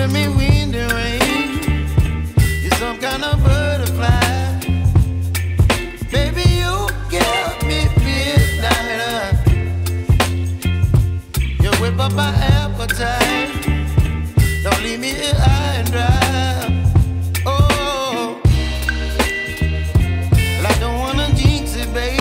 giving me wind and rain. You're some kind of butterfly. Baby, you give me midnight. You whip up my appetite. Don't leave me here high and dry. Oh, well, I don't wanna jinx it, baby.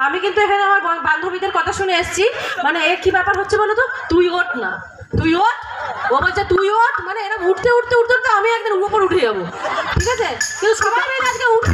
আমি কিন্তু এখানে আমার বান্ধবীদের কথা শুনে এসেছি, মানে এর কি ব্যাপার হচ্ছে বলো তো, তুই ওঠ না, তুই ওঠ, ও বলছে তুই ওঠ, মানে এরা উঠতে উঠতে উঠতে উঠতে আমি একদিন উপর উঠে যাবো, ঠিক আছে? কিন্তু সবাই মিলে আজকে উঠে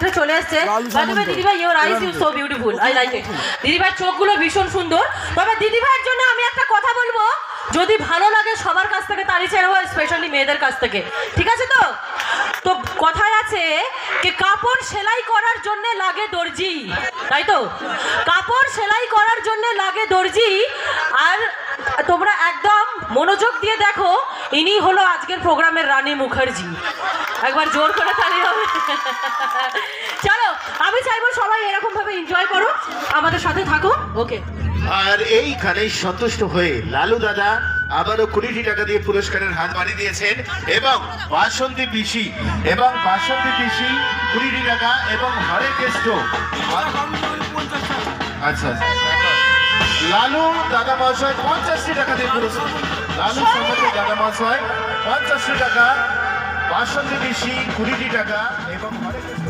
উঠে চলে এসছে। দিদিভাই your eyes you so beautiful, I like it. দিদিভাই চোখগুলো ভীষণ সুন্দর। তবে দিদিভাইয়ের জন্য আমি একটা কথা বলবো, যদি ভালো লাগে সবার কাছ থেকে তালি চাইবো, স্পেশালি মেয়েদের কাছ থেকে, ঠিক আছে তো? তো কথায় আছে যে কাপড় সেলাই করার জন্য লাগে দর্জি, তাই তো? কাপড় সেলাই করার জন্য লাগে দর্জি। আর তোমরা একদম মনোযোগ দিয়ে দেখো, ইনি হলো আজকের প্রোগ্রামের রানী মুখার্জি। একবার জোর করে তালি হবে। চলো, আমি চাইবো সবাই এরকম ভাবে এনজয় করো, আমাদের সাথে থাকো, ওকে? আর এইখানে সন্তুষ্ট হয়ে লালু দাদা আবারও 20টি টাকা দিয়ে পুরস্কারের হাত বাড়িয়ে দিয়েছেন এবং বাসন্তী পিসি 20টি টাকা এবং হরে কেষ্ট আচ্ছা লালু দাদা মহাশয় 50টি টাকা দিয়ে পুরস্কার। লালু সম্পর্কে দাদা মহাশয় 50টি টাকা, বাসন্তী পিসি 20টি টাকা এবং হরে কেষ্ট।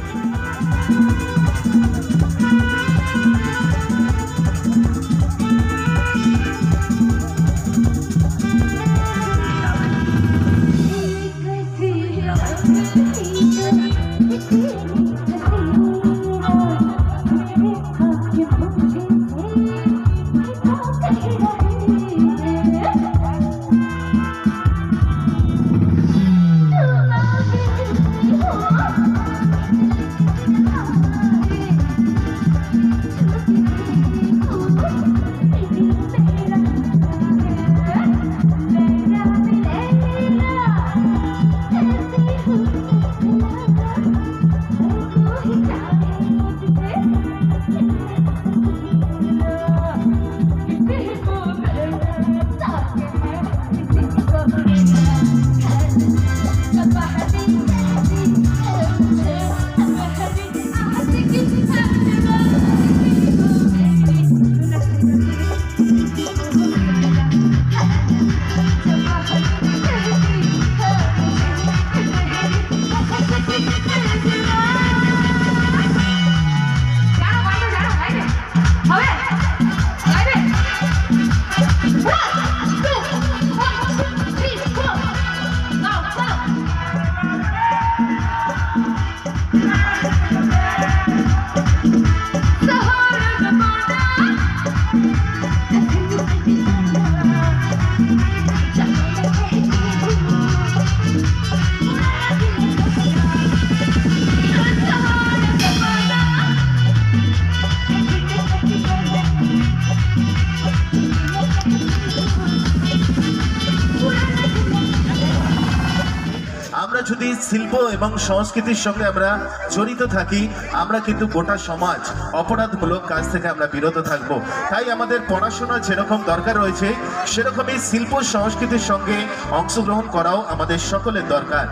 যদি শিল্প এবং সংস্কৃতির সঙ্গে আমরা জড়িত থাকি, আমরা কিন্তু গোটা সমাজ অপরাধমূলক কাজ থেকে আমরা বিরত থাকব। তাই আমাদের পড়াশোনা যেরকম দরকার রয়েছে, সেরকমই শিল্প সংস্কৃতির সঙ্গে অংশগ্রহণ করাও আমাদের সকলের দরকার।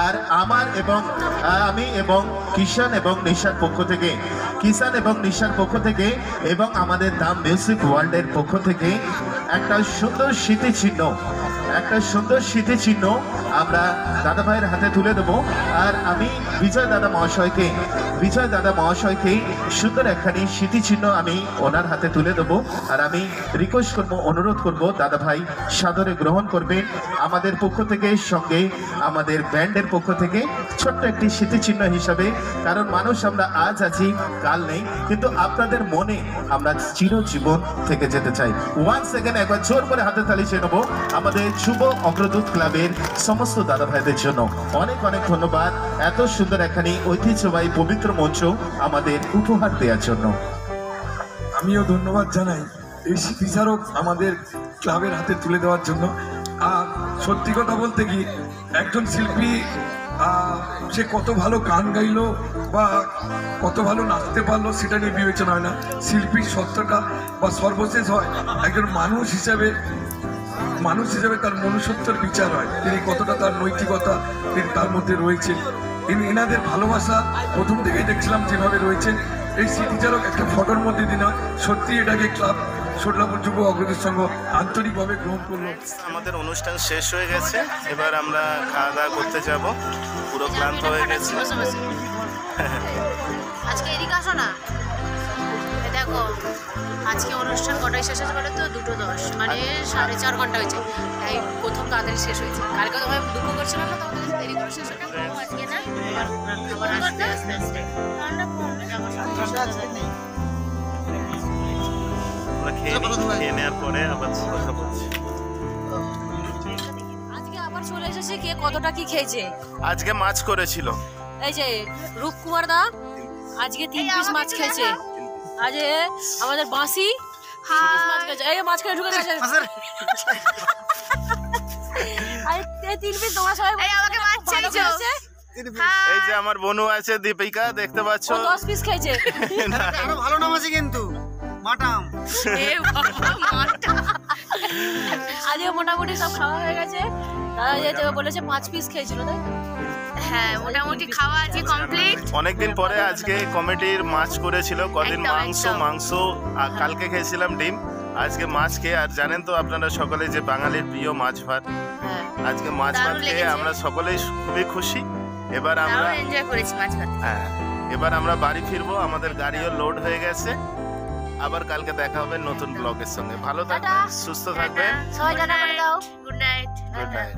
আর আমি এবং কিষান এবং নিশার পক্ষ থেকে এবং আমাদের দাম মিউজিক ওয়ার্ল্ডের পক্ষ থেকে একটা সুন্দর স্মৃতিচিহ্ন আমরা দাদা ভাইয়ের হাতে তুলে দেবো। আর আমি বিজয় দাদা মহাশয়কে সুন্দর একখানি স্মৃতিচিহ্ন আমি ওনার হাতে তুলে দেবো। আর আমি রিকোয়েস্ট করবো, অনুরোধ করব, দাদা ভাই সাদরে গ্রহণ করবেন আমাদের পক্ষ থেকে, সঙ্গে আমাদের ব্যান্ডের পক্ষ থেকে ছোট্ট একটি স্মৃতিচিহ্ন হিসাবে। কারণ মানুষ আমরা আজ আছি, কাল নেই, কিন্তু আপনাদের মনে আমরা চিরজীবন থেকে যেতে চাই। 1 সেকেন্ড একবার জোর করে হাতে তালি চেয়ে নেবো আমাদের যুব অগ্রদূত ক্লাবের সমস্ত দাদা ভাইদের জন্য। অনেক অনেক ধন্যবাদ এত সুন্দর একখানি ঐতিহ্যবাহী পবিত্র মঞ্চ আমাদের উপহার দেওয়ার জন্য। আমিও ধন্যবাদ জানাই এই স্মৃতিচারক আমাদের ক্লাবের হাতে তুলে দেওয়ার জন্য। আর সত্যি কথা বলতে কি, একজন শিল্পী সে কত ভালো গান গাইলো বা কত ভালো নাচতে পারলো সেটা নিয়ে বিবেচনা হয় না। শিল্পীর সত্যটা বা সর্বশেষ হয় একজন মানুষ হিসাবে তার মনুষ্যত্বের বিচার হয়, তিনি কতটা তার নৈতিকতা তিনি তার মধ্যে রয়েছে। এনাদের ভালোবাসা প্রথম থেকেই দেখছিলাম যেভাবে রয়েছে। এই স্মৃতিচারক একটা ফটোর মধ্যে দিন সত্যি এটাকে ক্লাব সোডলাপুর যুব অগ্রদূত সংঘ আন্তরিকভাবে গ্রহণ করলো। আমাদের অনুষ্ঠান শেষ হয়ে গেছে, এবার আমরা খাওয়া দাওয়া করতে যাব, পুরো ক্লান্ত হয়ে গেছে। আজকে এদিকে আসো না, দেখো দেখো আজকে অনুষ্ঠান কটায় শেষ হয়েছে বলো তো 2:10 মানে 4.5 ঘন্টা হয়েছে তাই প্রথম তাড়াতাড়ি শেষ হয়েছে কালকে তোমায় দুঃখ করছিলাম না তোমাদের কাছে দেরি করে শেষ হলো আজকে না আবার আস্তে আস্তে আস্তে ঠান্ডা কমবে আমরা খেয়ে নেওয়ার পরে আবার কথা বলছি। আজকে আবার চলে এসেছে কে কতটা কি খেয়েছে আজকে মাছ করেছিল, এই যে রূপকুমার দা আজকে 3 পিস মাছ খেয়েছে। আজ আমাদের বাঁশি 3 পিস মাছ খেয়েছে। এই মাছ খেয়ে ঢুকে গেছে আরে 3 পিস তোমার সবাই আমাকে মাছ চাইছো। এই যে আমার বনু আছে দীপিকা, দেখতে পাচ্ছ, 10 পিস খেয়েছে। আরো ভালো নাম আছে কিন্তু মাটাম। এ বাবা মাটাম। আজ মোটামুটি সব খাওয়া হয়ে গেছে। দাদা যেতে বলেছে 5 পিস খেয়েছিল তাই? হ্যাঁ মোটামুটি খাওয়া আছে কমপ্লিট। অনেকদিন পরে আজকে কমিটির মাছ করেছিল, কদিন একদম, মাংস আর কালকে খেয়েছিলাম ডিম, আজকে মাছ খেয়ে। আর জানেন তো আপনারা সকলে যে বাঙালির প্রিয় মাছ ভাত, হ্যাঁ আজকে মাছ ভাত দারুণ খেয়ে লেগেছে। আমরা সকলেই খুবই খুশি। এবার আমরা এনজয় করেছি মাছ ভাত। হ্যাঁ এবার আমরা বাড়ি ফিরবো, আমাদের গাড়িও লোড হয়ে গেছে। আবার কালকে দেখা হবে নতুন ব্লগের সঙ্গে। ভালো থাকবেন, সুস্থ থাকবেন, সবাই টাটা করে দাও। Good night. Good night.